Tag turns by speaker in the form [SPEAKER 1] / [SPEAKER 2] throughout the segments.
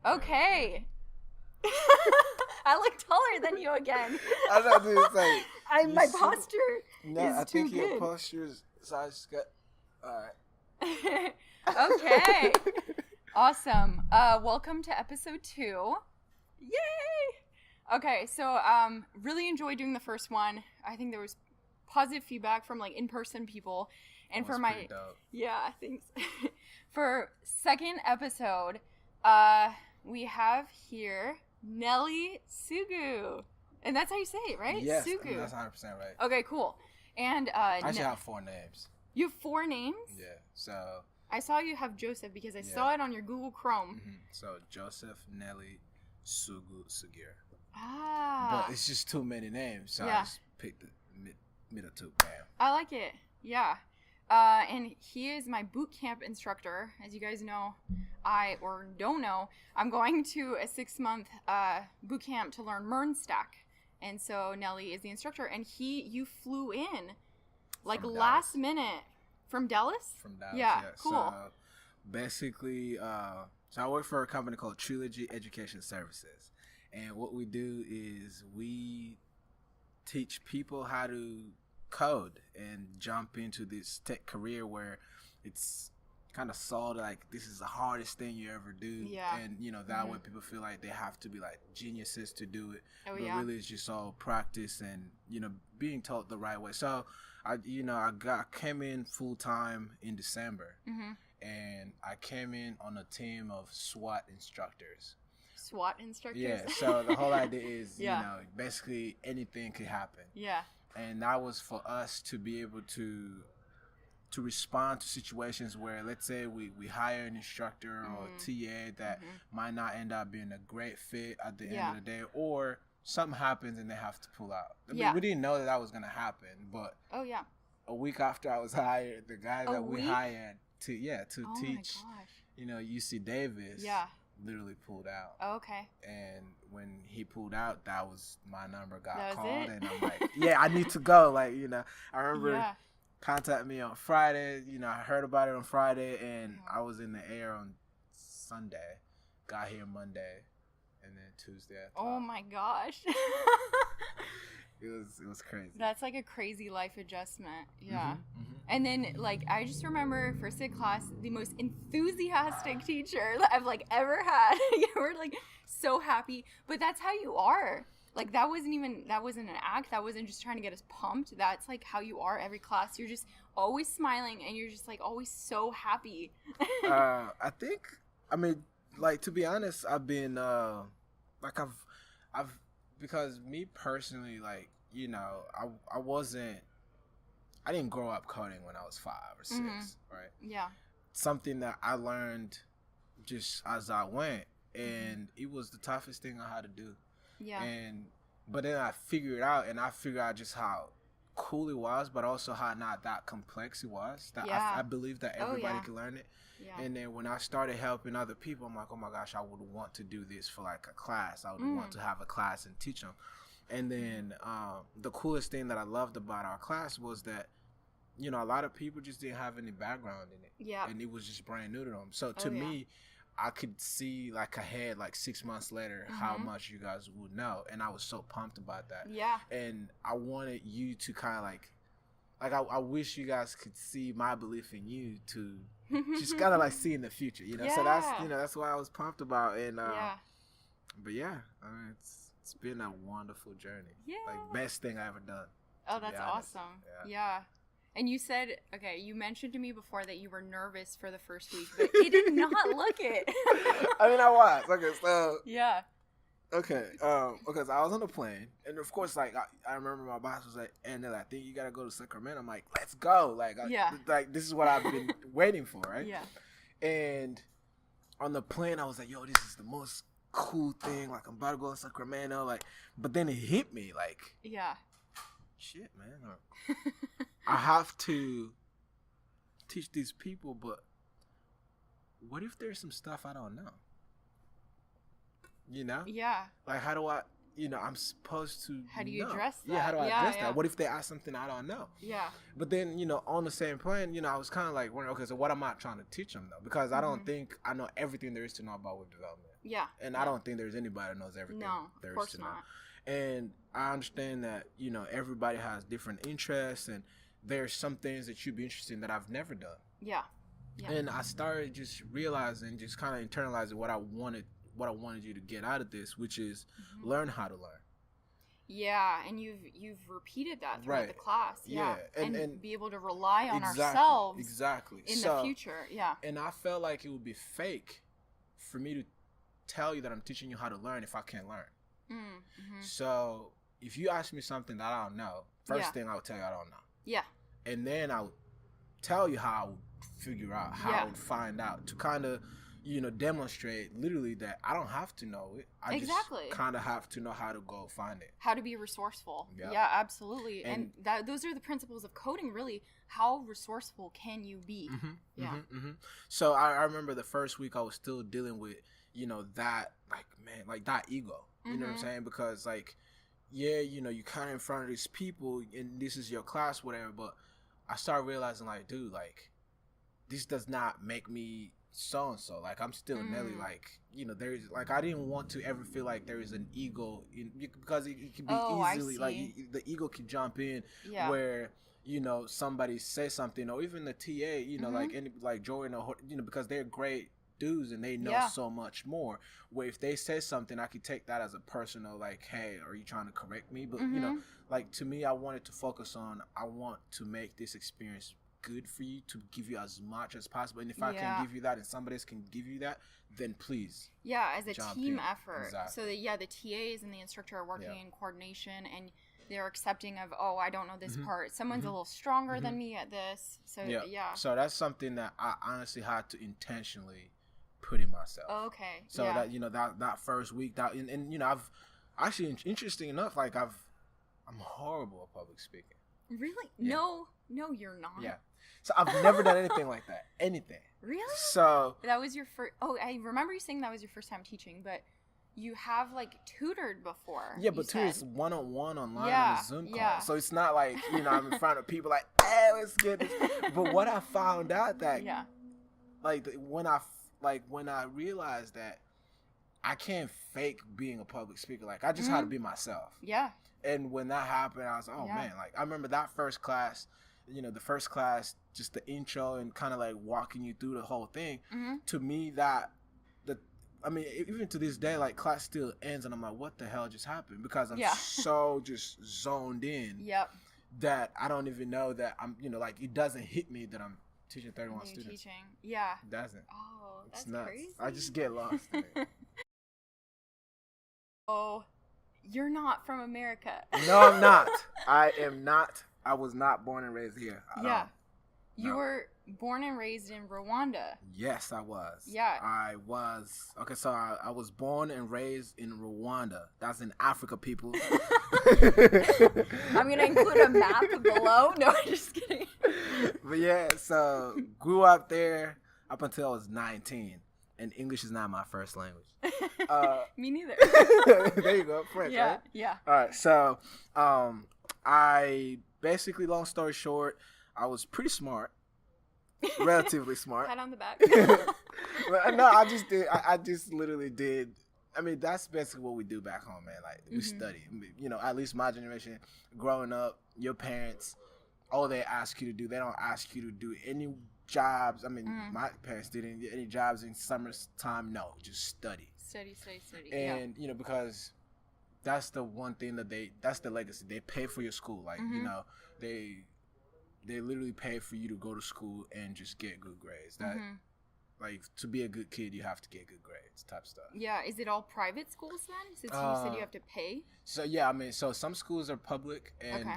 [SPEAKER 1] Okay. I look taller than you again.
[SPEAKER 2] I know, dude. It's like
[SPEAKER 1] my posture
[SPEAKER 2] no,
[SPEAKER 1] is
[SPEAKER 2] I
[SPEAKER 1] too
[SPEAKER 2] think
[SPEAKER 1] good.
[SPEAKER 2] your posture is. So I just got. All right.
[SPEAKER 1] Okay. Awesome. Welcome to episode 2. Yay! Okay, so really enjoyed doing the first one. I think there was positive feedback from like in-person people, and for my
[SPEAKER 2] dope.
[SPEAKER 1] thanks. For second episode, we have here Nelly Sugu, and that's how you say it, right?
[SPEAKER 2] Yes,
[SPEAKER 1] Sugu.
[SPEAKER 2] I mean, that's 100% right.
[SPEAKER 1] Okay, cool. And
[SPEAKER 2] I actually have 4 names.
[SPEAKER 1] You have 4 names?
[SPEAKER 2] Yeah. So
[SPEAKER 1] I saw you have Joseph because I saw it on your Google Chrome.
[SPEAKER 2] Mm-hmm. So Joseph, Nelly, Sugu, Sugir.
[SPEAKER 1] Ah.
[SPEAKER 2] But it's just too many names, so I just picked the middle two. Bam.
[SPEAKER 1] I like it. Yeah. And he is my bootcamp instructor. As you guys know, or don't know, I'm going to a 6-month bootcamp to learn MERN stack. And so Nelly is the instructor, and you flew in like last minute from Dallas?
[SPEAKER 2] From Dallas,
[SPEAKER 1] yeah. Cool.
[SPEAKER 2] So basically, so I work for a company called Trilogy Education Services. And what we do is we teach people how to code and jump into this tech career where it's kind of sold like this is the hardest thing you ever do.
[SPEAKER 1] Yeah.
[SPEAKER 2] And, that way people feel like they have to be like geniuses to do it.
[SPEAKER 1] Oh,
[SPEAKER 2] but really it's just all practice and, being taught the right way. So, I came in full time in December.
[SPEAKER 1] Mm-hmm.
[SPEAKER 2] And I came in on a team of SWAT instructors.
[SPEAKER 1] SWAT instructors?
[SPEAKER 2] Yeah, so the whole idea is, basically anything could happen.
[SPEAKER 1] Yeah.
[SPEAKER 2] And that was for us to be able to respond to situations where, let's say, we hire an instructor or TA that might not end up being a great fit at the end of the day, or something happens and they have to pull out. I mean, we didn't know that was going to happen, but a week after I was hired, the guy that we hired to teach, UC Davis, literally pulled out.
[SPEAKER 1] Oh, okay.
[SPEAKER 2] And when he pulled out, that was my number got called,
[SPEAKER 1] it?
[SPEAKER 2] and I'm like, I need to go. Like, I remember contacting me on Friday. I heard about it on Friday, and I was in the air on Sunday. Got here Monday, and then Tuesday.
[SPEAKER 1] Oh my gosh.
[SPEAKER 2] It was crazy.
[SPEAKER 1] That's like a crazy life adjustment. Yeah. Mm-hmm. And then like I just remember first day of class, the most enthusiastic teacher that I've like ever had. You were like so happy. But that's how you are. Like that wasn't an act. That wasn't just trying to get us pumped. That's like how you are every class. You're just always smiling and you're just like always so happy.
[SPEAKER 2] Like to be honest, I've been I've because me personally, like, I didn't grow up coding when I was 5 or 6, right?
[SPEAKER 1] Yeah.
[SPEAKER 2] Something that I learned just as I went, and it was the toughest thing I had to do.
[SPEAKER 1] Yeah.
[SPEAKER 2] But then I figured out just how cool it was, but also how not that complex it was. That I believe that everybody could learn it. Yeah. And then when I started helping other people, I'm like, oh my gosh, I would want to do this for like a class. I would want to have a class and teach them. And then the coolest thing that I loved about our class was that, a lot of people just didn't have any background in it.
[SPEAKER 1] Yeah.
[SPEAKER 2] And it was just brand new to them. So to me, I could see like ahead, like 6 months later, how much you guys would know. And I was so pumped about that.
[SPEAKER 1] Yeah.
[SPEAKER 2] And I wanted you to kind of like I wish you guys could see my belief in you to just kind of like see in the future, So that's why I was pumped about. And but I mean, it's been a wonderful journey. Yeah. Like best thing I ever done.
[SPEAKER 1] Oh, that's awesome. Yeah. And you said, you mentioned to me before that you were nervous for the first week, but it did not look it.
[SPEAKER 2] I mean, I was. Okay, so.
[SPEAKER 1] Yeah.
[SPEAKER 2] Okay, because I was on the plane, and of course, like, I remember my boss was like, and they're like, I think you gotta go to Sacramento. I'm like, let's go. Like, like, this is what I've been waiting for, right?
[SPEAKER 1] Yeah.
[SPEAKER 2] And on the plane, I was like, yo, this is the most cool thing. Like, I'm about to go to Sacramento. Like, but then it hit me, like, shit, man. I have to teach these people, but what if there's some stuff I don't know? Yeah.
[SPEAKER 1] Like,
[SPEAKER 2] how do I I'm supposed to
[SPEAKER 1] how do you
[SPEAKER 2] know.
[SPEAKER 1] address that?
[SPEAKER 2] Yeah, how do I address that? What if they ask something I don't know?
[SPEAKER 1] Yeah.
[SPEAKER 2] But then, on the same plan, I was kind of like, okay, so what am I trying to teach them, though? Because I don't think I know everything there is to know about web development.
[SPEAKER 1] Yeah.
[SPEAKER 2] And I don't think there's anybody that knows everything there is to know. And I understand that, everybody has different interests, and there's some things that you'd be interested in that I've never done.
[SPEAKER 1] Yeah. Yeah.
[SPEAKER 2] And I started just realizing, just kind of internalizing what I wanted you to get out of this, which is learn how to learn.
[SPEAKER 1] Yeah, and you've repeated that throughout the class. Yeah. And be able to rely on ourselves in the future. Yeah.
[SPEAKER 2] And I felt like it would be fake for me to tell you that I'm teaching you how to learn if I can't learn. Mm-hmm. So if you ask me something that I don't know, first thing I would tell you I don't know. Yeah. And then I would tell you how I would figure out, how I would find out, to kind of demonstrate literally that I don't have to know it. I just kind of have to know how to go find it.
[SPEAKER 1] How to be resourceful. Yeah, absolutely. And those are the principles of coding, really. How resourceful can you be?
[SPEAKER 2] So I remember the first week I was still dealing with, that, that ego. You know what I'm saying? Because, you kind of in front of these people and this is your class, whatever. But I started realizing, dude, this does not make me so-and-so. I'm still Nelly. There's, I didn't want to ever feel like there is an ego because it can be easily, the ego can jump in where, somebody says something, or even the TA, Jordan, or, because they're great dudes and they know so much more, where if they say something, I could take that as a personal, hey, are you trying to correct me? But, to me, I wanted to focus on, I want to make this experience good for you, to give you as much as possible, and if I can give you that and somebody else can give you that, then please
[SPEAKER 1] as a team effort. So that the TAs and the instructor are working in coordination, and they're accepting of, I don't know this part, someone's a little stronger than me at this, so
[SPEAKER 2] so that's something that I honestly had to intentionally put in myself. So that that first week, that and I've actually, interesting enough, I'm horrible at public speaking.
[SPEAKER 1] Really? No, you're not.
[SPEAKER 2] Yeah. So I've never done anything like that. Anything.
[SPEAKER 1] Really?
[SPEAKER 2] So
[SPEAKER 1] that was your first. Oh, I remember you saying that was your first time teaching, but you have tutored before.
[SPEAKER 2] Yeah, but tutored is one-on-one online on a Zoom call. So it's not I'm in front of people hey, let's get this. But what I found out that when I realized that I can't fake being a public speaker, I just had to be myself. Yeah. And when that happened, I was like, man, I remember that first class, the first class, just the intro and kind of walking you through the whole thing. To me, even to this day, class still ends and I'm like, what the hell just happened? Because I'm so just zoned in that I don't even know that I'm, it doesn't hit me that I'm teaching 31 students. Yeah. It doesn't.
[SPEAKER 1] Oh, that's
[SPEAKER 2] crazy.
[SPEAKER 1] Crazy.
[SPEAKER 2] I just get lost in it.
[SPEAKER 1] Oh, you're not from America.
[SPEAKER 2] No, I'm not. I am not. I was not born and raised here.
[SPEAKER 1] Yeah. You were born and raised in Rwanda.
[SPEAKER 2] Yes, I was.
[SPEAKER 1] Yeah.
[SPEAKER 2] I was. Okay, so I was born and raised in Rwanda. That's in Africa, people.
[SPEAKER 1] I'm going to include a map below. No, I'm just kidding.
[SPEAKER 2] But yeah, so grew up there up until I was 19. And English is not my first language.
[SPEAKER 1] Me neither.
[SPEAKER 2] There you go. French, right?
[SPEAKER 1] Yeah.
[SPEAKER 2] All right. So I basically, long story short, I was pretty smart. Relatively smart.
[SPEAKER 1] Pat on the back.
[SPEAKER 2] No, I just did. I just literally did. I mean, that's basically what we do back home, man. We study. At least my generation, growing up, your parents, all they ask you to do, they don't ask you to do any jobs. I mean, my parents didn't get any jobs in summertime. No, just study.
[SPEAKER 1] Study.
[SPEAKER 2] And, because that's the one thing that's the legacy. They pay for your school. They literally pay for you to go to school and just get good grades. That, to be a good kid, you have to get good grades type stuff.
[SPEAKER 1] Yeah. Is it all private schools then? Since you said you have to pay?
[SPEAKER 2] So, yeah, I mean, so some schools are public and,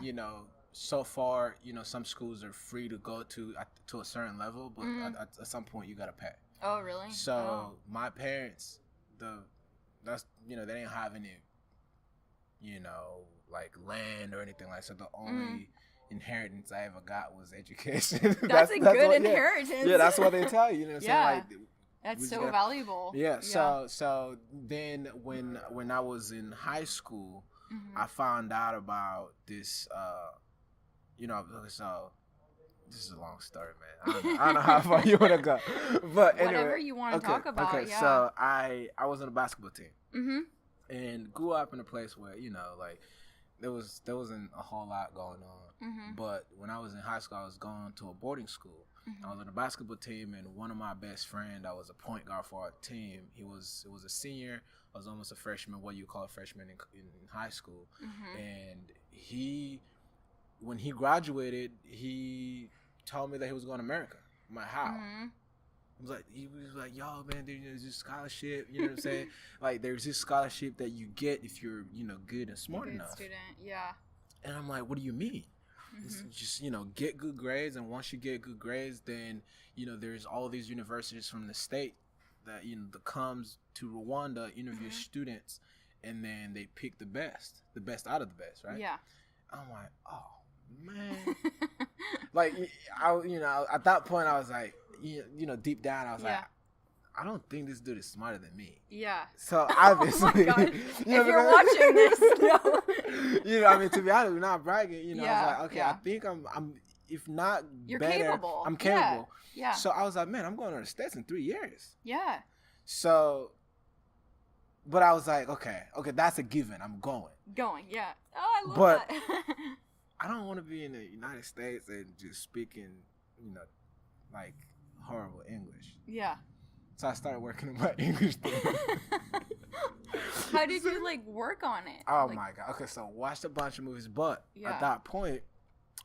[SPEAKER 2] so far, some schools are free to go to a certain level, but at some point you got to pay.
[SPEAKER 1] Oh, really?
[SPEAKER 2] So my parents, they didn't have any, land or anything like that. So the only inheritance I ever got was education.
[SPEAKER 1] That's a good inheritance.
[SPEAKER 2] Yeah, that's what they tell you. You know what I'm saying?
[SPEAKER 1] That's so valuable.
[SPEAKER 2] Yeah. So then when I was in high school, I found out about this. So this is a long story, man. I don't know how far you want to go, but anyway,
[SPEAKER 1] whatever you want to talk about.
[SPEAKER 2] Okay.
[SPEAKER 1] Yeah.
[SPEAKER 2] So I was on a basketball team, and grew up in a place where like there wasn't a whole lot going on. But when I was in high school, I was going to a boarding school. I was on a basketball team, and one of my best friend that was a point guard for our team. He was a senior. I was almost a freshman, what you call a freshman in high school. And when he graduated, he told me that he was going to America. I'm like, how? He was like, yo, man, there's this scholarship, you know what I'm saying? Like, there's this scholarship that you get if you're, good and smart enough.
[SPEAKER 1] Student, yeah.
[SPEAKER 2] And I'm like, what do you mean? It's just, get good grades, and once you get good grades, then, there's all these universities from the state that, that comes to Rwanda, interview students, and then they pick the best out of the best, right?
[SPEAKER 1] Yeah.
[SPEAKER 2] I'm like, oh, man. Like, at that point, I was like, deep down, I was like, I don't think this dude is smarter than me.
[SPEAKER 1] Yeah.
[SPEAKER 2] So obviously,
[SPEAKER 1] oh my God. If you're watching this, no.
[SPEAKER 2] To be honest, we're not bragging. I was like, okay, I think I'm if not
[SPEAKER 1] you're
[SPEAKER 2] better,
[SPEAKER 1] capable.
[SPEAKER 2] I'm capable.
[SPEAKER 1] Yeah.
[SPEAKER 2] So I was like, man, I'm going to the States in 3 years.
[SPEAKER 1] Yeah.
[SPEAKER 2] So, but I was like, okay, that's a given. I'm going.
[SPEAKER 1] Yeah. Oh, I love that.
[SPEAKER 2] I don't want to be in the United States and just speaking, like horrible English.
[SPEAKER 1] Yeah.
[SPEAKER 2] So I started working on my English thing.
[SPEAKER 1] How did you work on it?
[SPEAKER 2] Oh my God. Okay, so watched a bunch of movies, but at that point,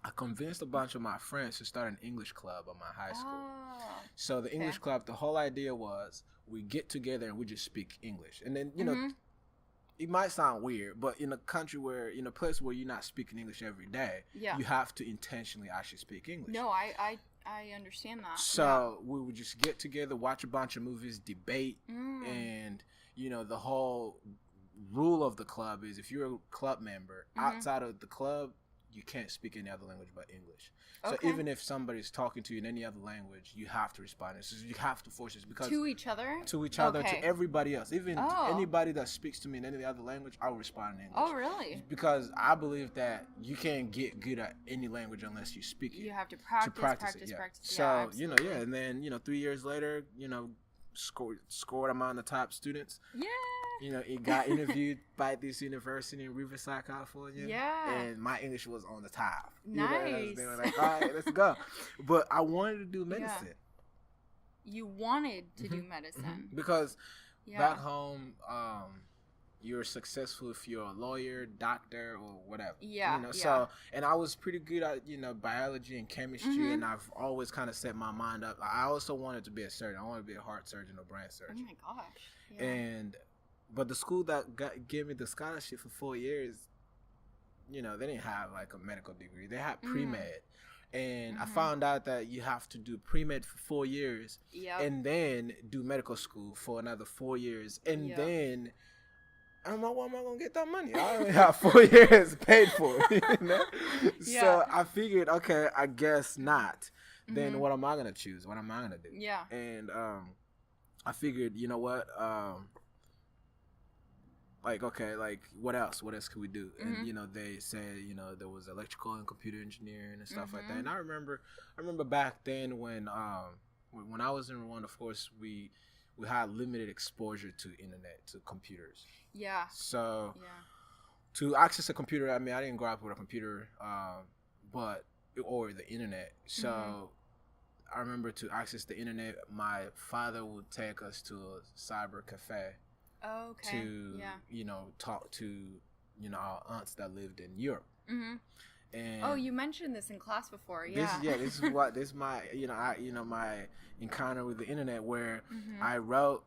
[SPEAKER 2] I convinced a bunch of my friends to start an English club at my high school. Oh, so the English club, the whole idea was we get together and we just speak English. And then, it might sound weird, but in a country in a place where you're not speaking English every day, you have to intentionally actually speak English.
[SPEAKER 1] No, I understand that.
[SPEAKER 2] So we would just get together, watch a bunch of movies, debate, and, the whole rule of the club is if you're a club member, outside of the club, you can't speak any other language but English. So even if somebody's talking to you in any other language, you have to respond. So you have to force it because
[SPEAKER 1] to each other,
[SPEAKER 2] to everybody else, even to anybody that speaks to me in any other language, I'll respond in English.
[SPEAKER 1] Oh, really?
[SPEAKER 2] Because I believe that you can't get good at any language unless you speak it.
[SPEAKER 1] You have to practice it.
[SPEAKER 2] So and then 3 years later, scored among the top students.
[SPEAKER 1] Yeah.
[SPEAKER 2] It got interviewed by this university in Riverside, California.
[SPEAKER 1] Yeah.
[SPEAKER 2] And my English was on the top.
[SPEAKER 1] Nice.
[SPEAKER 2] They were like, all right, let's go. But I wanted to do medicine.
[SPEAKER 1] Yeah. You wanted to do medicine.
[SPEAKER 2] Because back home, you're successful if you're a lawyer, doctor, or whatever.
[SPEAKER 1] Yeah.
[SPEAKER 2] So, and I was pretty good at, biology and chemistry, and I've always kind of set my mind up. I also wanted to be a surgeon. I wanted to be a heart surgeon or brain surgeon.
[SPEAKER 1] Oh, my gosh. Yeah.
[SPEAKER 2] But the school that gave me the scholarship for 4 years, they didn't have a medical degree. They had pre-med. And I found out that you have to do pre-med for 4 years and then do medical school for another 4 years. And then I'm like, where am I going to get that money? I only have 4 years paid for. So I figured, okay, I guess not. Then what am I going to choose? What am I going to do?
[SPEAKER 1] Yeah.
[SPEAKER 2] And I figured, you know what? What else? What else could we do? And they said, there was electrical and computer engineering and stuff like that. And I remember back then when I was in Rwanda, of course, we had limited exposure to internet, to computers.
[SPEAKER 1] Yeah.
[SPEAKER 2] So to access a computer, I didn't grow up with a computer, or the internet. So I remember to access the internet, my father would take us to a cyber cafe.
[SPEAKER 1] Oh, okay.
[SPEAKER 2] To talk to our aunts that lived in Europe. And
[SPEAKER 1] you mentioned this in class before.
[SPEAKER 2] This is my my encounter with the internet where I wrote.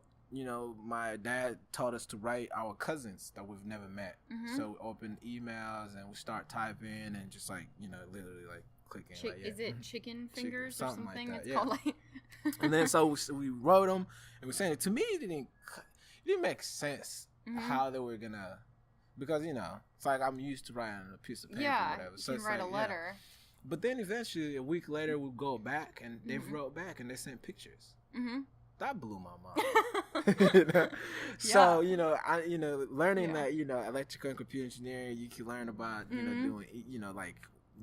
[SPEAKER 2] My dad taught us to write our cousins that we've never met. So we open emails and we start typing and just literally clicking.
[SPEAKER 1] Is it chicken fingers or something?
[SPEAKER 2] Like that,
[SPEAKER 1] it's called
[SPEAKER 2] And then so we wrote them and we sent it. To me, it didn't make sense how they were gonna, because it's like I'm used to writing on a piece of paper or whatever.
[SPEAKER 1] You
[SPEAKER 2] So
[SPEAKER 1] can write a letter.
[SPEAKER 2] But then eventually a week later we'll go back and they've wrote back and they sent pictures. that blew my mind. You know? So, learning
[SPEAKER 1] Yeah.
[SPEAKER 2] that, electrical and computer engineering, you can learn about, doing,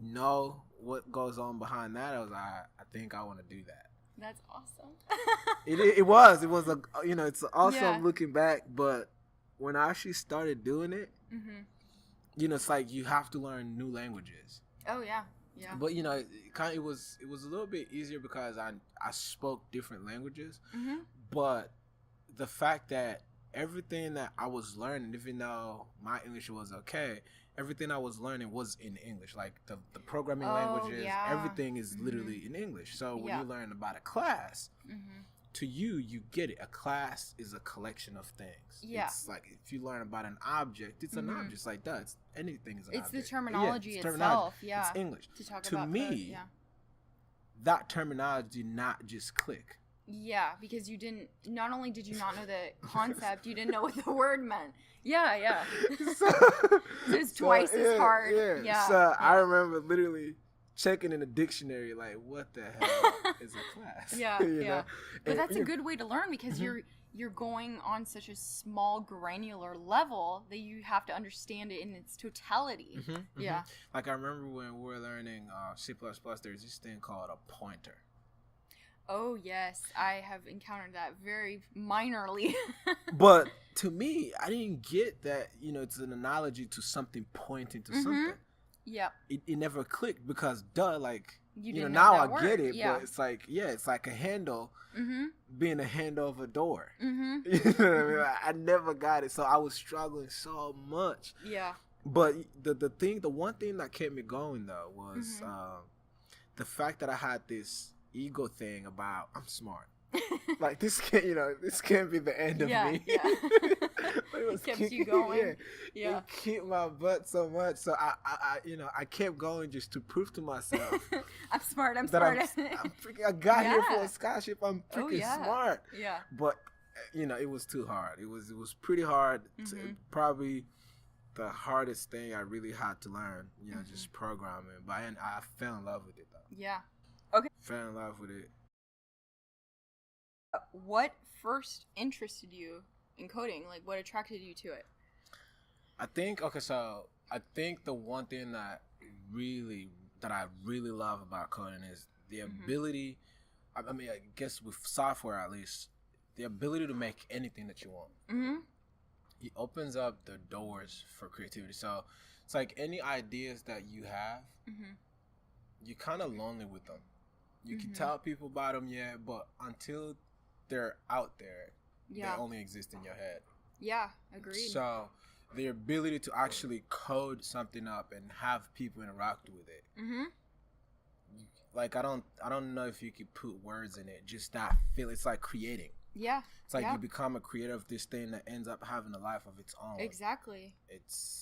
[SPEAKER 2] know what goes on behind that. I think I want to do that.
[SPEAKER 1] That's awesome.
[SPEAKER 2] It was it's awesome
[SPEAKER 1] Yeah.
[SPEAKER 2] looking back, but when I actually started doing it, it's like you have to learn new languages.
[SPEAKER 1] Oh yeah. Yeah.
[SPEAKER 2] But it was a little bit easier because I spoke different languages. But the fact that everything that I was learning, even though my English was okay, everything I was learning was in English. Like the programming languages, everything is literally in English. So when you learn about a class, to you get it. A class is a collection of things. Yeah. It's like if you learn about an object, it's an object. It's like that. Anything is an object.
[SPEAKER 1] It's the terminology itself. Yeah.
[SPEAKER 2] It's English.
[SPEAKER 1] To about
[SPEAKER 2] me, that terminology did not just click.
[SPEAKER 1] Yeah, because not only did you not know the concept, you didn't know what the word meant. Yeah. So it's twice as hard. Yeah.
[SPEAKER 2] So I remember literally checking in the dictionary, like, what the hell is a class?
[SPEAKER 1] Yeah. But that's a good way to learn because you're going on such a small, granular level that you have to understand it in its totality. Yeah.
[SPEAKER 2] Like I remember when we were learning C++, there's this thing called a pointer.
[SPEAKER 1] Oh, yes. I have encountered that very minorly.
[SPEAKER 2] But to me, I didn't get that, it's an analogy to something pointing to something.
[SPEAKER 1] Yeah.
[SPEAKER 2] It never clicked because, like,
[SPEAKER 1] now
[SPEAKER 2] I get it, but it's like, it's like a handle being a handle of a door. You know what I mean? I never got it, so I was struggling so much.
[SPEAKER 1] Yeah.
[SPEAKER 2] But the one thing that kept me going, though, was the fact that I had this ego thing about I'm smart. Like this can't be the end of me.
[SPEAKER 1] Yeah. It kept you going.
[SPEAKER 2] Yeah. It kicked my butt so much. So I kept going just to prove to myself
[SPEAKER 1] I'm smart. I'm
[SPEAKER 2] freaking, I got here for a scholarship. I'm freaking smart.
[SPEAKER 1] Yeah.
[SPEAKER 2] But it was too hard. It was pretty hard. Probably the hardest thing I really had to learn. Just programming. But I fell in love with it though.
[SPEAKER 1] Yeah. Okay.
[SPEAKER 2] Fell in love with it.
[SPEAKER 1] What first interested you in coding? Like, what attracted you to it?
[SPEAKER 2] I think the one thing that I really love about coding is the ability. I mean, I guess with software at least, the ability to make anything that you want. It opens up the doors for creativity. So it's like any ideas that you have, you're kind of lonely with them. You can tell people about them, but until they're out there, they only exist in your head. Yeah, agreed. So the ability to actually code something up and have people interact with it. Like I don't know if you could put words in it. Just that feel. It's like creating. Yeah. It's like you become a creator of this thing that ends up having a life of its own.
[SPEAKER 1] Exactly.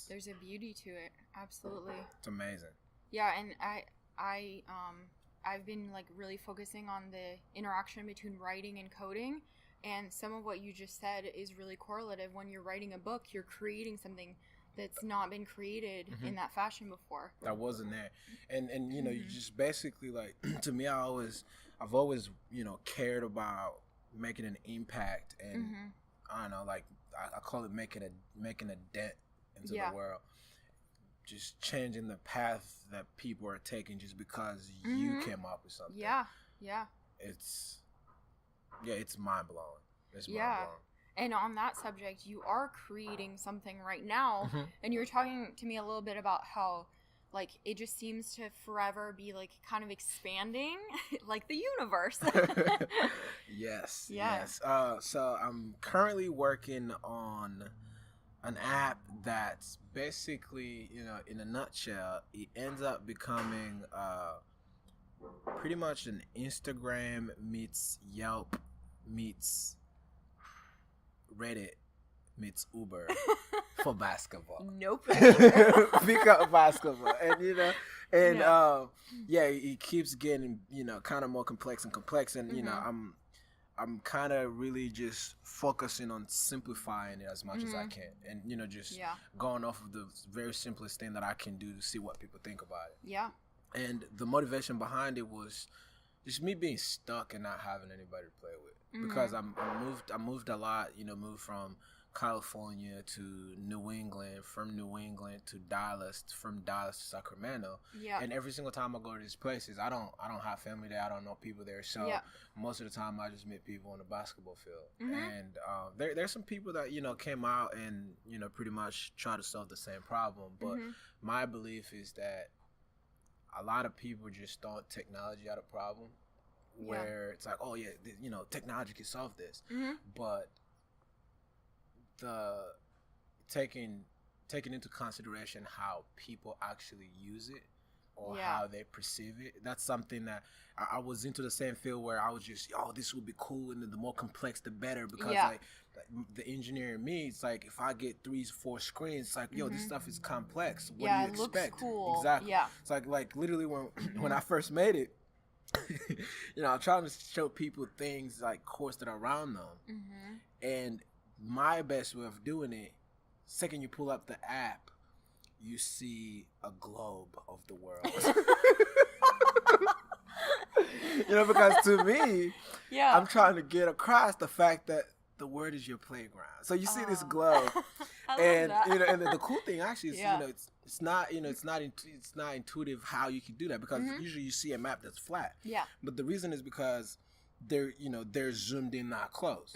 [SPEAKER 1] There's a beauty to it. Absolutely.
[SPEAKER 2] It's amazing.
[SPEAKER 1] Yeah, and I've been like really focusing on the interaction between writing and coding, and some of what you just said is really correlative. When you're writing a book, you're creating something that's not been created in that fashion before.
[SPEAKER 2] That wasn't there. And you just basically like to me I've always cared about making an impact and I don't know, like I call it making a dent into the world. Just changing the path that people are taking just because you came up with something. Yeah. It's mind blowing. It's mind blowing.
[SPEAKER 1] And on that subject, you are creating something right now, and you were talking to me a little bit about how, like, it just seems to forever be like kind of expanding, like the universe.
[SPEAKER 2] Yes. So I'm currently working on an app that's basically, in a nutshell, it ends up becoming pretty much an Instagram meets Yelp meets Reddit meets Uber for basketball.
[SPEAKER 1] Nope.
[SPEAKER 2] Because basketball. And it keeps getting, kind of more complex and I'm kind of really just focusing on simplifying it as much as I can. And, just going off of the very simplest thing that I can do to see what people think about it. Yeah. And the motivation behind it was just me being stuck and not having anybody to play with. because I moved a lot. Moved from California to New England, from New England to Dallas, from Dallas to Sacramento.
[SPEAKER 1] Yeah.
[SPEAKER 2] And every single time I go to these places, I don't have family there. I don't know people there. So most of the time, I just meet people on the basketball field. And there's some people that came out and pretty much try to solve the same problem. But my belief is that a lot of people just thought technology out of problem, where it's like, oh yeah, technology can solve this, but the taking into consideration how people actually use it or how they perceive it. That's something that I was into the same field where I was just, this would be cool, and then the more complex the better, because like the engineer in me, it's like if I get 3-4 screens, it's like this stuff is complex. What do you expect?
[SPEAKER 1] It looks cool.
[SPEAKER 2] Exactly. Yeah. It's like literally when I first made it, I'm trying to show people things like course that are around them, and my best way of doing it, second you pull up the app, you see a globe of the world. Because to me, I'm trying to get across the fact that the world is your playground. So you see this globe, and and the cool thing actually is it's not intuitive how you can do that, because usually you see a map that's flat. Yeah. But the reason is because they're zoomed in, not close.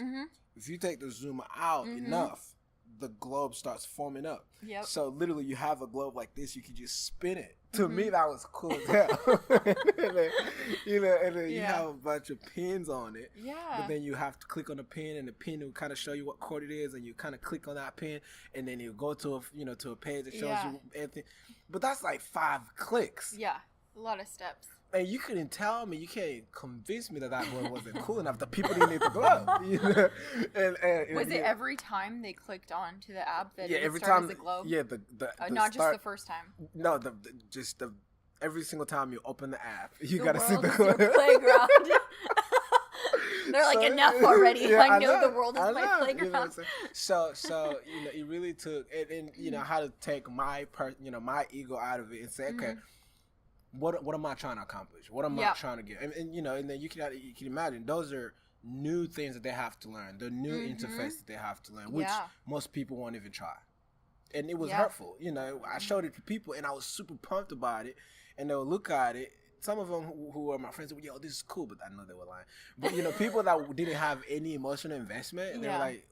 [SPEAKER 2] If you take the zoom out enough, the globe starts forming up. Yep. So literally you have a globe like this, you can just spin it. To me, that was cool as hell. and then you have a bunch of pins on it. Yeah. But then you have to click on the pin, and the pin will kind of show you what chord it is, and you kind of click on that pin, and then you go to a page that shows you everything. But that's like 5 clicks.
[SPEAKER 1] Yeah. A lot of steps.
[SPEAKER 2] And you couldn't tell me, you can't convince me that one wasn't cool enough. The people didn't need the glove. And
[SPEAKER 1] was it every time they clicked onto the app that it
[SPEAKER 2] every
[SPEAKER 1] started
[SPEAKER 2] time,
[SPEAKER 1] as a globe?
[SPEAKER 2] Yeah,
[SPEAKER 1] not just the first time.
[SPEAKER 2] No, every single time you open the app, you gotta see the
[SPEAKER 1] glove. Playground. They're like, enough already.
[SPEAKER 2] Yeah,
[SPEAKER 1] I know the world is my playground.
[SPEAKER 2] So it really took, and how to take my ego out of it and say, okay. What am I trying to accomplish? What am I trying to get? And then you can imagine those are new things that they have to learn. The new interface that they have to learn, which most people won't even try. And it was hurtful. I showed it to people, and I was super pumped about it. And they'll look at it. Some of them who are my friends, yo, this is cool, but I know they were lying. But people that didn't have any emotional investment, they were like,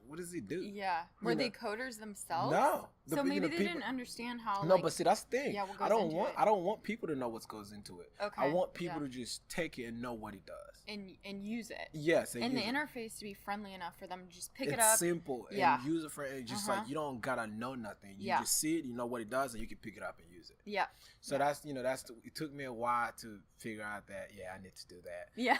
[SPEAKER 2] what does he do? Yeah.
[SPEAKER 1] Were they coders themselves?
[SPEAKER 2] No.
[SPEAKER 1] So maybe they didn't understand how.
[SPEAKER 2] No, but see, that's the thing. I don't want people to know what goes into it. Okay. I want people to just take it and know what it does. And use it. Yes. And the interface to be friendly enough for them to just pick it up. It's simple and user friendly. Just like you don't gotta know nothing. You just see it, you know what it does, and you can pick it up and use it. Yeah. So that's it took me a while to figure out that I need to do that. Yeah.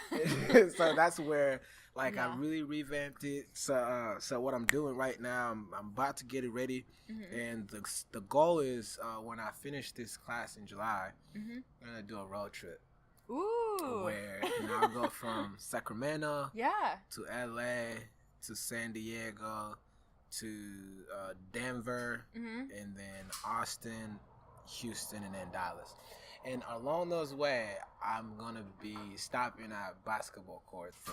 [SPEAKER 2] So that's where I really revamped it. So what I'm doing right now, I'm about to get it ready, and the goal is when I finish this class in July, I'm gonna do a road trip. Ooh. Where I'll go from Sacramento to LA to San Diego to Denver, and then Austin, Houston, and then Dallas. And along those way, I'm gonna be stopping at basketball courts to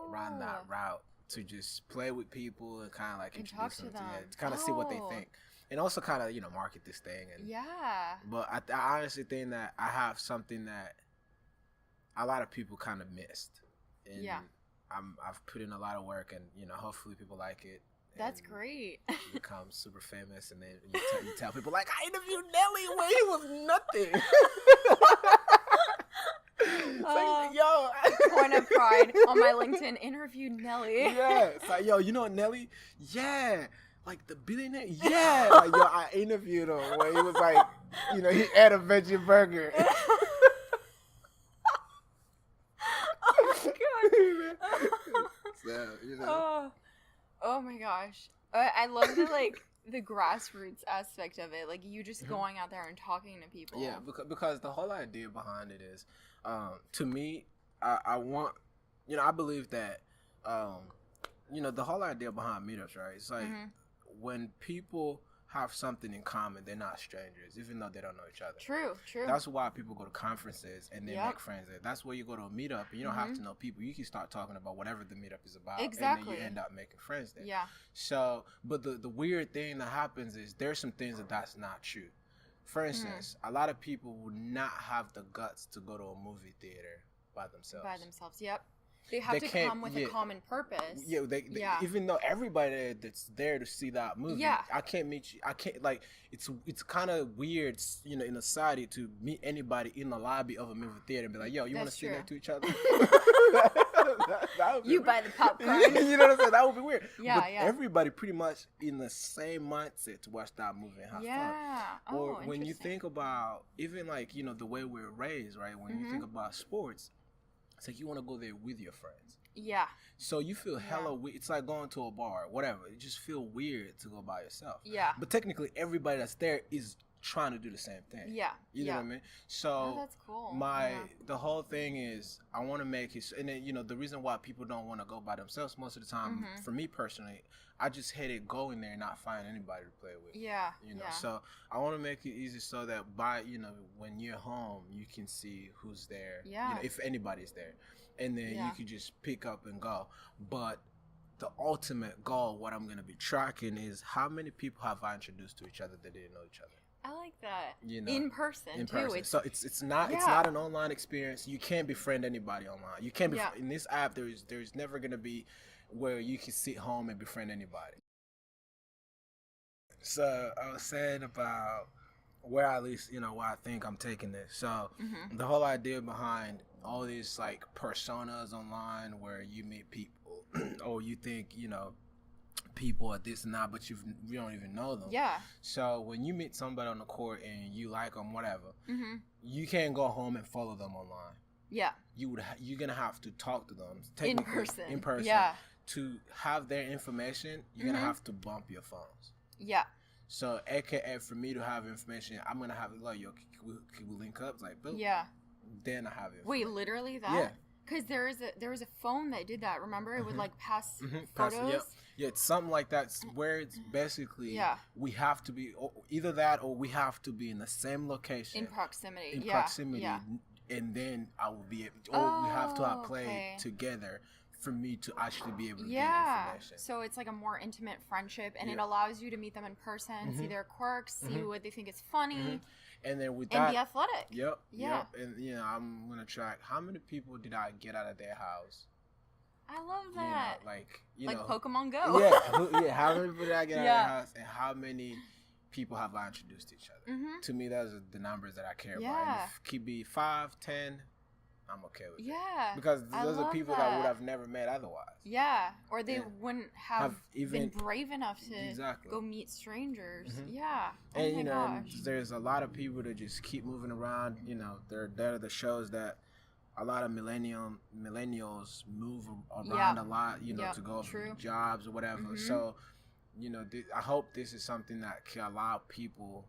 [SPEAKER 2] run that route to just play with people and kind of like introduce them to kind of see what they think, and also kind of market this thing. And but I honestly think that I have something that a lot of people kind of missed, and I've put in a lot of work, and hopefully people like it.
[SPEAKER 1] That's great.
[SPEAKER 2] Become super famous, and then you tell people like, I interviewed Nelly when he was nothing.
[SPEAKER 1] Point of pride on my LinkedIn, interviewed Nelly.
[SPEAKER 2] Yeah, it's like, Nelly? Yeah, like the billionaire? Yeah, like, I interviewed him when he was like, he ate a veggie burger.
[SPEAKER 1] Oh my god. Oh my gosh. I love the grassroots aspect of it. Like, you just going out there and talking to people.
[SPEAKER 2] Yeah, because the whole idea behind it is, to me, I want, I believe that, the whole idea behind meetups, right? It's like when people have something in common, they're not strangers, even though they don't know each other.
[SPEAKER 1] True.
[SPEAKER 2] That's why people go to conferences and they
[SPEAKER 1] Yep.
[SPEAKER 2] make friends there. That's where you go to a meetup and you don't have to know people. You can start talking about whatever the meetup is about.
[SPEAKER 1] Exactly.
[SPEAKER 2] And then you end up making friends there.
[SPEAKER 1] Yeah.
[SPEAKER 2] So, but the weird thing that happens is there's some things that's not true. For instance, a lot of people would not have the guts to go to a movie theater by themselves.
[SPEAKER 1] Yep. They have to come with a common purpose.
[SPEAKER 2] Yeah, they even though everybody that's there to see that movie,
[SPEAKER 1] Yeah.
[SPEAKER 2] I can't meet you. I can't, like, it's kind of weird, you know, in a society to meet anybody in the lobby of a movie theater and be like, yo, you want to sit next to each other? that would be
[SPEAKER 1] you
[SPEAKER 2] weird.
[SPEAKER 1] buy the popcorn.
[SPEAKER 2] You know what I'm saying? That would be weird.
[SPEAKER 1] Yeah,
[SPEAKER 2] but everybody pretty much in the same mindset to watch that movie and have fun. Or when you think about even, like, you know, the way we're raised, right? When you think about sports, it's like you want to go there with your friends.
[SPEAKER 1] Yeah.
[SPEAKER 2] So you feel hella weird. It's like going to a bar, whatever. You just feel weird to go by yourself.
[SPEAKER 1] Yeah.
[SPEAKER 2] But technically, everybody that's there is trying to do the same thing.
[SPEAKER 1] Yeah.
[SPEAKER 2] You know what I mean? So
[SPEAKER 1] that's cool.
[SPEAKER 2] The whole thing is I want to make it, and then, you know, the reason why people don't want to go by themselves most of the time, for me personally, I just hated going there and not finding anybody to play with.
[SPEAKER 1] Yeah.
[SPEAKER 2] You know, so I want to make it easy so that when you're home, you can see who's there.
[SPEAKER 1] Yeah.
[SPEAKER 2] You know, if anybody's there. And then you can just pick up and go. But the ultimate goal, what I'm going to be tracking is how many people have I introduced to each other that didn't know each other.
[SPEAKER 1] I like that.
[SPEAKER 2] You know,
[SPEAKER 1] in person too.
[SPEAKER 2] So it's not an online experience. You can't befriend anybody online. You can't in this app. There's never gonna be where you can sit home and befriend anybody. So I was saying about where at least, you know, why I think I'm taking this. So the whole idea behind all these like personas online where you meet people or you think, you know, people are this and that, but you don't even know them. Yeah. So when you meet somebody on the court and you like them, whatever, you can't go home and follow them online. Yeah. You're gonna have to talk to them in person. Yeah. To have their information, you're gonna have to bump your phones. Yeah. So, AKA for me to have information, I'm gonna have to like, yo, can we link up? It's like, boom. Yeah. Then I have it.
[SPEAKER 1] Wait, literally that? Yeah. Because there was a phone that did that. Remember, it would like pass photos.
[SPEAKER 2] Yeah, it's something like that. Where it's basically we have to be either that or we have to be in the same location
[SPEAKER 1] in proximity.
[SPEAKER 2] Yeah. And then I will be able. Or we have to have played together for me to actually be able to get information.
[SPEAKER 1] So it's like a more intimate friendship, and it allows you to meet them in person, see their quirks, see what they think is funny.
[SPEAKER 2] And then with that,
[SPEAKER 1] and be athletic.
[SPEAKER 2] Yep. And you know, I'm gonna track how many people did I get out of their house.
[SPEAKER 1] I love that.
[SPEAKER 2] You know,
[SPEAKER 1] like Pokemon Go.
[SPEAKER 2] How many people did I get out of their house, and how many people have I introduced to each other? To me, those are the numbers that I care about. And if it could be 5, 10, I'm okay with it. Yeah. Because those are people that I would have never met otherwise.
[SPEAKER 1] Yeah. Or they wouldn't have been brave enough to go meet strangers. Yeah.
[SPEAKER 2] And, you know, there's a lot of people that just keep moving around. You know, there are the shows that a lot of millennials move around a lot, you know, to go for jobs or whatever. So, you know, I hope this is something that can allow people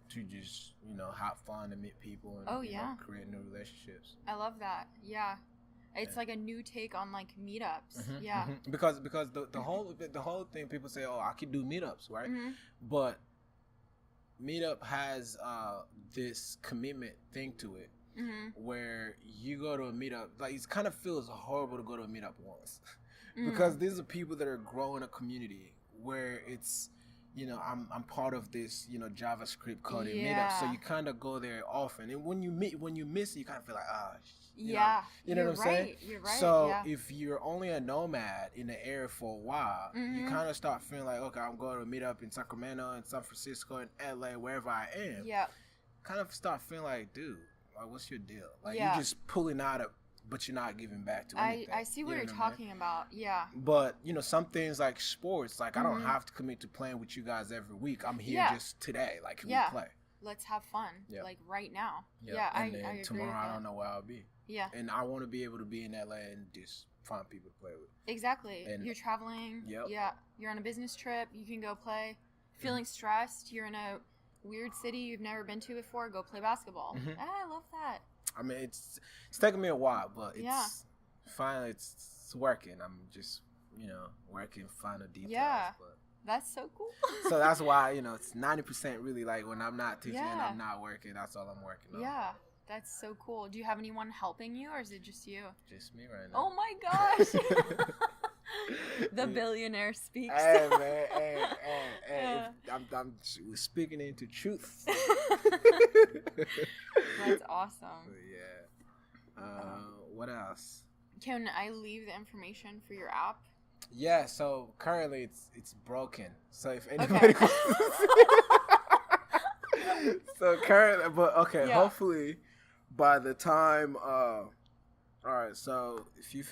[SPEAKER 2] to just, you know, have fun and meet people and you know, create new relationships.
[SPEAKER 1] I love that. Yeah. It's like a new take on like meetups.
[SPEAKER 2] Because the whole thing, people say, oh, I can do meetups, right? But meetup has this commitment thing to it where you go to a meetup, like it kind of feels horrible to go to a meetup once because these are people that are growing a community where it's, you know, I'm part of this, you know, JavaScript coding meetup, so you kind of go there often, and when you miss it, you kind of feel like, you know what I'm saying? You're right. So if you're only a nomad in the area for a while, you kind of start feeling like, okay, I'm going to meet up in Sacramento, in San Francisco, in LA, wherever I am. Yeah. Kind of start feeling like, dude, like, what's your deal? Like, you're just pulling out of, but you're not giving back to anything.
[SPEAKER 1] I see what you're talking about. Yeah.
[SPEAKER 2] But, you know, some things like sports, like I don't have to commit to playing with you guys every week. I'm here just today. Like, can we play?
[SPEAKER 1] Let's have fun. Like right now.
[SPEAKER 2] And then I tomorrow I don't know where I'll be. Yeah. And I want to be able to be in LA and just find people to play with.
[SPEAKER 1] Exactly. And you're traveling. Yeah. You're on a business trip. You can go play. Feeling stressed. You're in a weird city you've never been to before. Go play basketball. I love that.
[SPEAKER 2] I mean, it's taken me a while, but finally it's working. I'm just, you know, working final details. Yeah. But
[SPEAKER 1] That's so cool.
[SPEAKER 2] So that's why, it's 90% really like when I'm not teaching and
[SPEAKER 1] Yeah.
[SPEAKER 2] I'm not working, that's all I'm working on.
[SPEAKER 1] Yeah, that's so cool. Do you have anyone helping you, or is it just you?
[SPEAKER 2] Just me right now.
[SPEAKER 1] Oh my gosh. The billionaire speaks.
[SPEAKER 2] Hey, man. Hey. I'm speaking into truth.
[SPEAKER 1] That's awesome.
[SPEAKER 2] Yeah. What else?
[SPEAKER 1] Can I leave the information for your app?
[SPEAKER 2] Yeah, so currently it's broken. So if anybody So currently, but okay,
[SPEAKER 1] Yeah.
[SPEAKER 2] hopefully by the time all right, so if you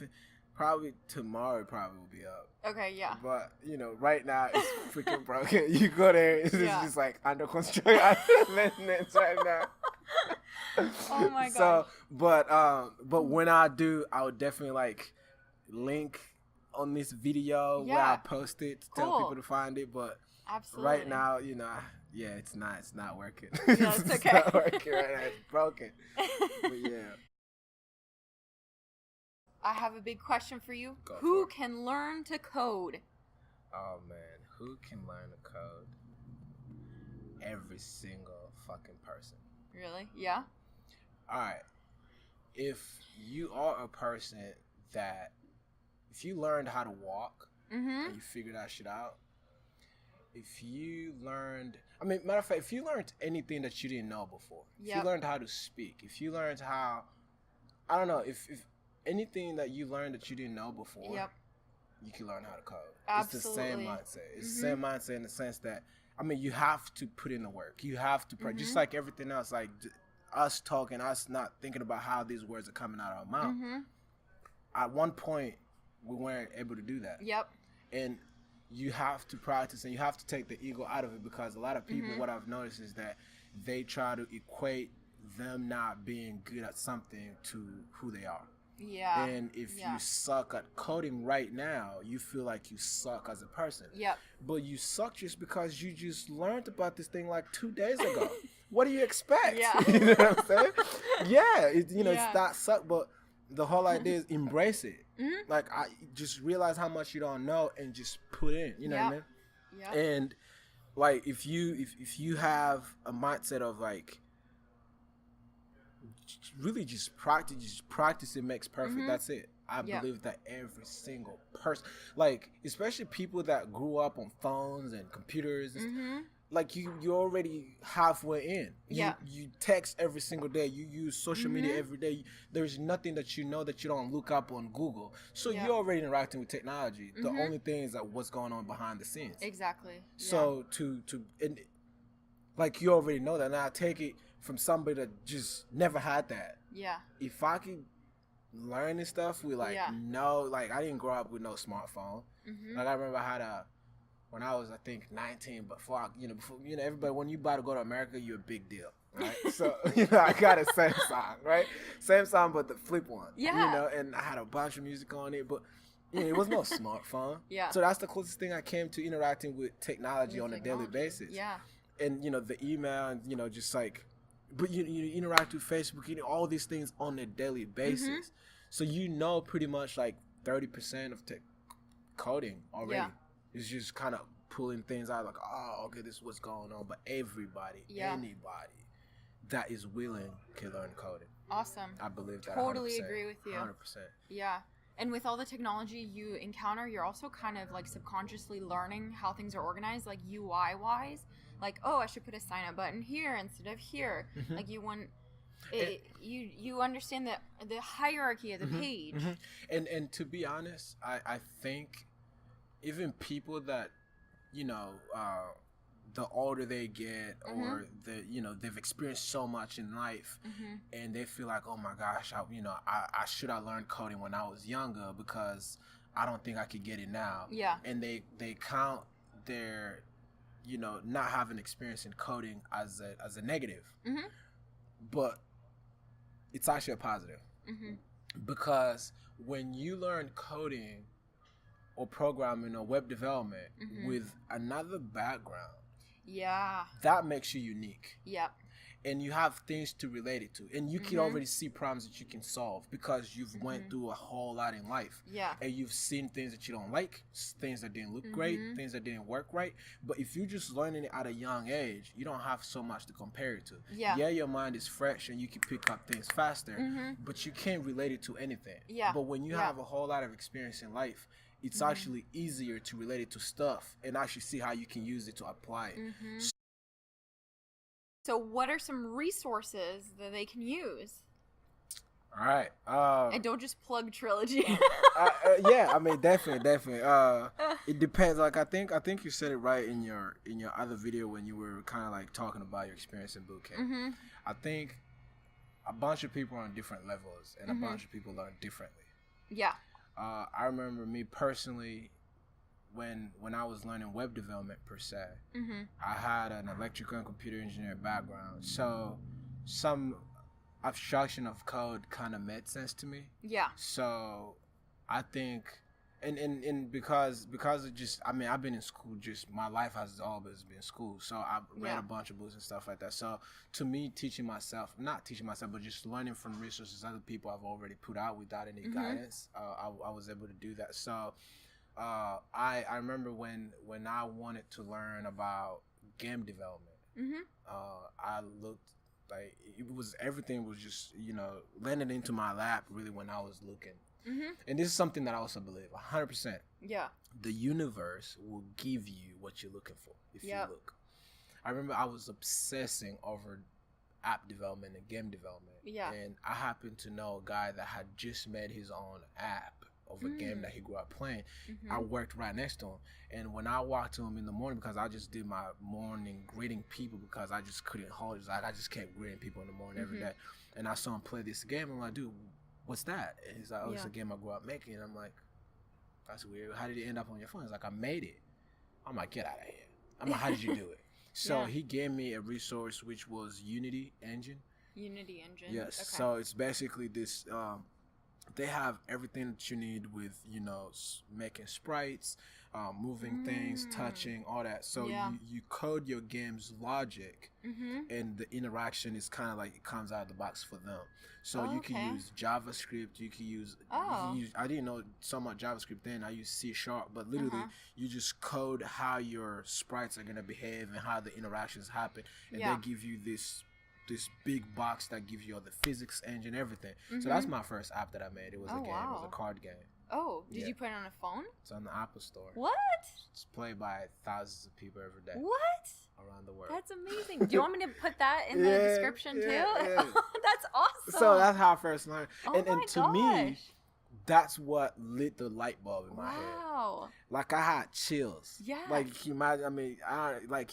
[SPEAKER 2] probably tomorrow it probably will be up.
[SPEAKER 1] Okay, yeah.
[SPEAKER 2] But right now it's freaking broken. You go there, it's just like under construction, under maintenance right now.
[SPEAKER 1] Oh my gosh.
[SPEAKER 2] So, but when I do, I would definitely like link on this video where I post it to tell people to find it. But
[SPEAKER 1] absolutely,
[SPEAKER 2] right now, it's not working.
[SPEAKER 1] Yeah, it's okay.
[SPEAKER 2] It's not working right now. It's broken. But yeah.
[SPEAKER 1] I have a big question for you.
[SPEAKER 2] Go
[SPEAKER 1] Who
[SPEAKER 2] for it.
[SPEAKER 1] can learn to code?
[SPEAKER 2] Oh man, who can learn to code? Every single fucking person.
[SPEAKER 1] Really? Yeah?
[SPEAKER 2] Alright. If you are a person that, if you learned how to walk and you figured that shit out, if you learned, matter of fact, if you learned anything that you didn't know before, if you learned how to speak, if you learned how, I don't know, if anything that you learned that you didn't know before, you can learn how to code.
[SPEAKER 1] Absolutely.
[SPEAKER 2] It's the same mindset. It's the same mindset in the sense that, you have to put in the work. You have to practice. Just like everything else, like us talking, us not thinking about how these words are coming out of our mouth. At one point, we weren't able to do that.
[SPEAKER 1] Yep.
[SPEAKER 2] And you have to practice and you have to take the ego out of it, because a lot of people, what I've noticed is that they try to equate them not being good at something to who they are.
[SPEAKER 1] Yeah.
[SPEAKER 2] And if you suck at coding right now, you feel like you suck as a person.
[SPEAKER 1] Yep.
[SPEAKER 2] But you suck just because you just learned about this thing like 2 days ago. What do you expect?
[SPEAKER 1] Yeah.
[SPEAKER 2] You know what I'm saying? Yeah. It's not suck, but the whole idea is embrace it. Like, I just realize how much you don't know and just put in. You know what I mean?
[SPEAKER 1] Yeah.
[SPEAKER 2] And like, if you have a mindset of like, really just practice it makes perfect. That's it. I believe that every single person, like especially people that grew up on phones and computers, like you're already halfway in. You text every single day. You use social media every day. There's nothing that you know that you don't look up on Google. So you're already interacting with technology. The only thing is that what's going on behind the scenes.
[SPEAKER 1] Exactly.
[SPEAKER 2] So and like you already know that. Now I take it from somebody that just never had that. Yeah. If I could learn this stuff with like like I didn't grow up with no smartphone. Like I remember I had when I was I think 19, before everybody, when you about to go to America, you're a big deal, right? So I got a Samsung, right? Samsung, but the flip one. Yeah. And I had a bunch of music on it, but it was no smartphone. Yeah. So that's the closest thing I came to interacting with technology on a daily basis. Yeah. And the email and just like. But you interact with Facebook, all these things on a daily basis. So pretty much like 30% of coding already. Yeah. It's just kind of pulling things out like, oh, okay, this is what's going on. But everybody, anybody that is willing can learn coding. Awesome. I believe that.
[SPEAKER 1] Totally agree with you.
[SPEAKER 2] 100%.
[SPEAKER 1] Yeah. And with all the technology you encounter, you're also kind of like subconsciously learning how things are organized, like UI wise. Like, oh, I should put a sign up button here instead of here. Like you understand the hierarchy of the page.
[SPEAKER 2] And to be honest, I think even people that the older they get, or they've experienced so much in life, and they feel like, oh my gosh, I should have learned coding when I was younger because I don't think I could get it now. Yeah. And they count their not having experience in coding as a negative. But it's actually a positive. Because when you learn coding or programming or web development with another background,
[SPEAKER 1] Yeah.
[SPEAKER 2] That makes you unique.
[SPEAKER 1] Yep.
[SPEAKER 2] And you have things to relate it to, and you can already see problems that you can solve because you've went through a whole lot in life.
[SPEAKER 1] Yeah.
[SPEAKER 2] And you've seen things that you don't like, things that didn't look great, things that didn't work right. But if you're just learning it at a young age, you don't have so much to compare it to.
[SPEAKER 1] Yeah.
[SPEAKER 2] Yeah, your mind is fresh and you can pick up things faster, but you can't relate it to anything.
[SPEAKER 1] Yeah.
[SPEAKER 2] But when you have a whole lot of experience in life, it's actually easier to relate it to stuff and actually see how you can use it to apply it.
[SPEAKER 1] So what are some resources that they can use?
[SPEAKER 2] All right.
[SPEAKER 1] And don't just plug Trilogy.
[SPEAKER 2] Yeah, I mean, definitely. It depends. Like, I think you said it right in your other video when you were kind of like talking about your experience in bootcamp. I think a bunch of people are on different levels, and a bunch of people learn differently.
[SPEAKER 1] Yeah.
[SPEAKER 2] I remember me personally, when I was learning web development per se, I had an electrical and computer engineering background, so some abstraction of code kind of made sense to me.
[SPEAKER 1] Yeah.
[SPEAKER 2] So I think, and because of just, I mean, I've been in school, just my life has always been school, so I've read a bunch of books and stuff like that. So to me, not teaching myself, but just learning from resources other people have already put out without any guidance, I was able to do that. So I remember when I wanted to learn about game development, I looked, like, everything was just, landing into my lap really when I was looking. And this is something that I also believe 100%.
[SPEAKER 1] Yeah.
[SPEAKER 2] The universe will give you what you're looking for if you look. I remember I was obsessing over app development and game development. Yeah. And I happened to know a guy that had just made his own app of a game that he grew up playing. I worked right next to him, and when I walked to him in the morning, because I just did my morning greeting people because I just couldn't hold it. Like, I just kept greeting people in the morning every day, and I saw him play this game. I'm like, dude, what's that? And he's like, oh, it's a game I grew up making. And I'm like, that's weird. How did it end up on your phone? He's like, I made it. I'm like, get out of here. I'm like, how did you do it? So he gave me a resource, which was Unity Engine.
[SPEAKER 1] Unity Engine.
[SPEAKER 2] Yes.
[SPEAKER 1] Okay.
[SPEAKER 2] So it's basically this. They have everything that you need with, making sprites, moving things, touching, all that. So you code your game's logic, and the interaction is kind of like it comes out of the box for them. So you can use JavaScript, you can use, I didn't know so much JavaScript then, I used C#, but literally you just code how your sprites are going to behave and how the interactions happen, and they give you this big box that gives you all the physics engine, everything. So that's my first app that I made. It was a game. It was a card game.
[SPEAKER 1] Oh, did you put it on a phone?
[SPEAKER 2] It's on the Apple Store.
[SPEAKER 1] What?
[SPEAKER 2] It's played by thousands of people every day.
[SPEAKER 1] What?
[SPEAKER 2] Around the world.
[SPEAKER 1] That's amazing. Do you want me to put that in the description too?
[SPEAKER 2] Yeah.
[SPEAKER 1] That's awesome.
[SPEAKER 2] So that's how I first learned.
[SPEAKER 1] Oh
[SPEAKER 2] and to me, that's what lit the light bulb in my head.
[SPEAKER 1] Wow.
[SPEAKER 2] Like, I had chills.
[SPEAKER 1] Yeah.
[SPEAKER 2] Like, you imagine, I mean,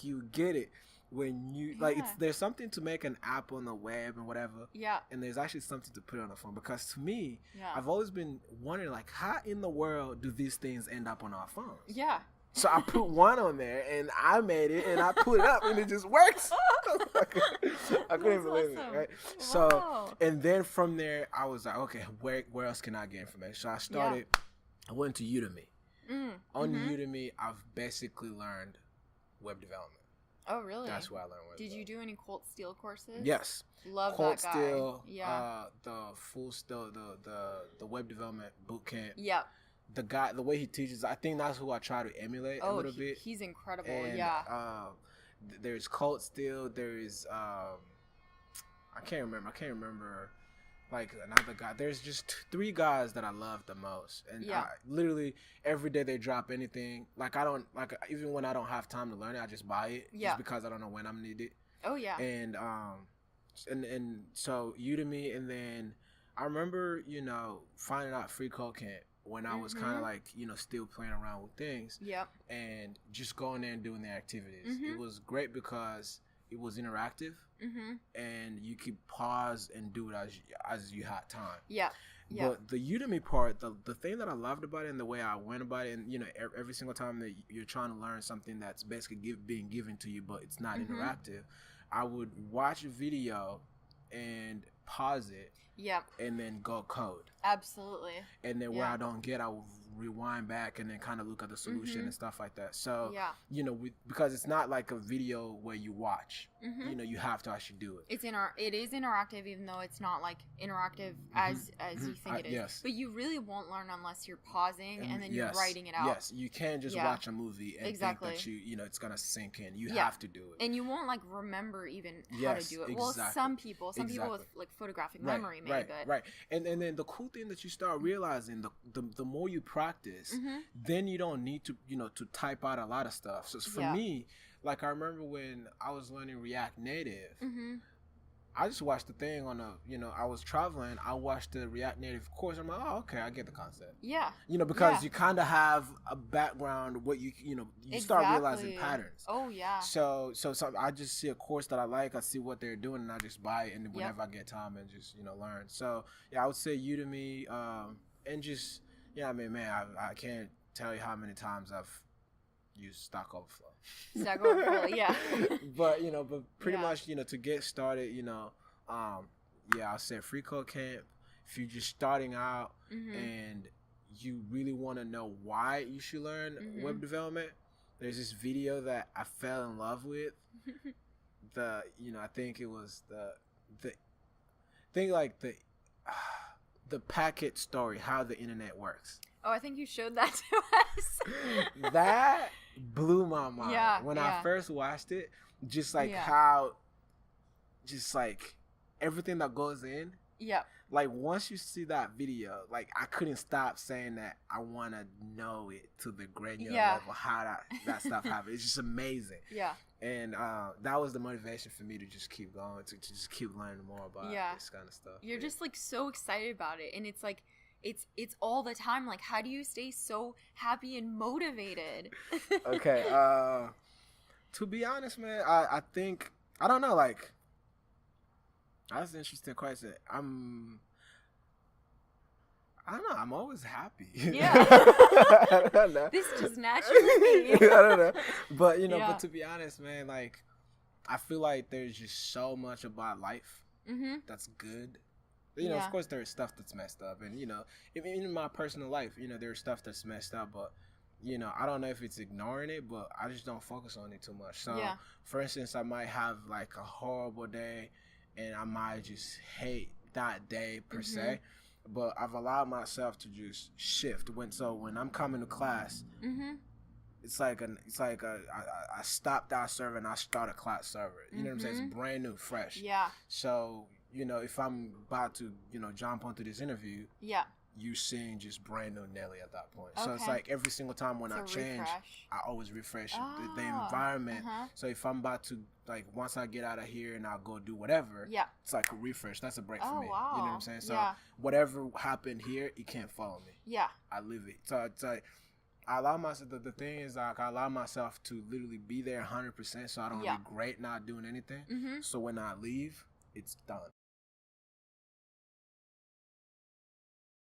[SPEAKER 2] you get it. When you there's something to make an app on the web and whatever, and there's actually something to put on the phone, because to me, I've always been wondering, like, how in the world do these things end up on our phones? So I put one on there, and I made it, and I put it up, and it just works. I couldn't believe it, right? Wow. So, and then from there, I was like, okay, where else can I get information? So I started, I went to Udemy. On Udemy, I've basically learned web development.
[SPEAKER 1] Oh, really?
[SPEAKER 2] That's where I learned web
[SPEAKER 1] Did you
[SPEAKER 2] development.
[SPEAKER 1] do any Colt Steel courses?
[SPEAKER 2] Yes.
[SPEAKER 1] Love
[SPEAKER 2] Colt
[SPEAKER 1] that guy.
[SPEAKER 2] Steel,
[SPEAKER 1] yeah.
[SPEAKER 2] The web development bootcamp.
[SPEAKER 1] Yep.
[SPEAKER 2] The way he teaches, I think that's who I try to emulate a little bit.
[SPEAKER 1] He's incredible.
[SPEAKER 2] And, there's Colt Steel. There is I can't remember. Like, another guy. There's just 3 guys that I love the most, and literally every day they drop anything. Like, I don't, like, even when I don't have time to learn it, I just buy it just because I don't know when I'm needed.
[SPEAKER 1] Oh yeah.
[SPEAKER 2] And so Udemy, and then I remember finding out FREECODECAMP when I was kind of like still playing around with things. Yep. And just going there and doing the activities. It was great because it was interactive. And you could pause and do it as you had time. Yeah. But the Udemy part, the thing that I loved about it and the way I went about it, and every single time that you're trying to learn something that's basically being given to you, but it's not interactive, I would watch a video and pause it. Yep. And then go code.
[SPEAKER 1] Absolutely.
[SPEAKER 2] And then where I don't get, I will rewind back and then kind of look at the solution and stuff like that. So,
[SPEAKER 1] Yeah.
[SPEAKER 2] you know, because it's not like a video where you watch, you know, you have to actually do it.
[SPEAKER 1] It is interactive, even though it's not like interactive as you think it is.
[SPEAKER 2] Yes.
[SPEAKER 1] But you really won't learn unless you're pausing and then you're
[SPEAKER 2] yes,
[SPEAKER 1] writing it out.
[SPEAKER 2] Yes, you can't just watch a movie and
[SPEAKER 1] Exactly.
[SPEAKER 2] think that you know, it's going to sink in. You have to do it.
[SPEAKER 1] And you won't like remember even how to do it.
[SPEAKER 2] Exactly.
[SPEAKER 1] Well, some people with like photographic memory maybe.
[SPEAKER 2] Right. And then the cool thing that you start realizing, the more you practice, then you don't need to, you know, to type out a lot of stuff. So for me, like I remember when I was learning React Native, I just watched the thing on you know, I was traveling, I watched the React Native course. I'm like, oh, okay, I get the concept. Yeah. You know, because you kind of have a background, what you know, you start realizing patterns.
[SPEAKER 1] Oh, yeah.
[SPEAKER 2] So I just see a course that I like, I see what they're doing, and I just buy it, and whenever I get time and just, you know, learn. So, yeah, I would say Udemy, and just, yeah, I mean, man, I can't tell you how many times I've used Stack Overflow.
[SPEAKER 1] Stack Overflow, yeah.
[SPEAKER 2] But, you know, pretty much, you know, to get started, you know, yeah, I'll say FREECODECAMP. If you're just starting out and you really want to know why you should learn web development, there's this video that I fell in love with. You know, I think it was the packet story, how the internet works.
[SPEAKER 1] Oh, I think you showed that to us.
[SPEAKER 2] That blew my mind. When I first watched it, just like how, just like everything that goes in. Yeah. Like once you see that video, like I couldn't stop saying that I want to know it to the granular level, how that stuff happens. It's just amazing. Yeah. And that was the motivation for me to just keep going, to just keep learning more about this kind of stuff.
[SPEAKER 1] You're just like so excited about it, and it's like it's all the time. Like, how do you stay so happy and motivated?
[SPEAKER 2] Okay. To be honest, man, I think, I don't know, like, that's an interesting question. I don't know. I'm always happy. Yeah. I don't know. This just naturally me. I don't know. But, you know, but to be honest, man, like, I feel like there's just so much about life that's good. You know, of course, there's stuff that's messed up. And, you know, even in my personal life, you know, there's stuff that's messed up. But, you know, I don't know if it's ignoring it, but I just don't focus on it too much. So, for instance, I might have, like, a horrible day, and I might just hate that day per se, but I've allowed myself to just shift. When I'm coming to class, it's like I stop that server and I start a class server. You know what I'm saying? It's brand new, fresh. Yeah. So, you know, if I'm about to, you know, jump onto this interview, you seeing just brand new Nelly at that point. So it's like every single time when I change, I always refresh the environment. So if I'm about to, like, once I get out of here and I'll go do whatever, it's like a refresh. That's a break for me. Wow. You know what I'm saying? So whatever happened here, it can't follow me. Yeah. I live it. So it's like, I allow myself, the thing is, like, I allow myself to literally be there 100%, so I don't regret not doing anything. So when I leave, it's done.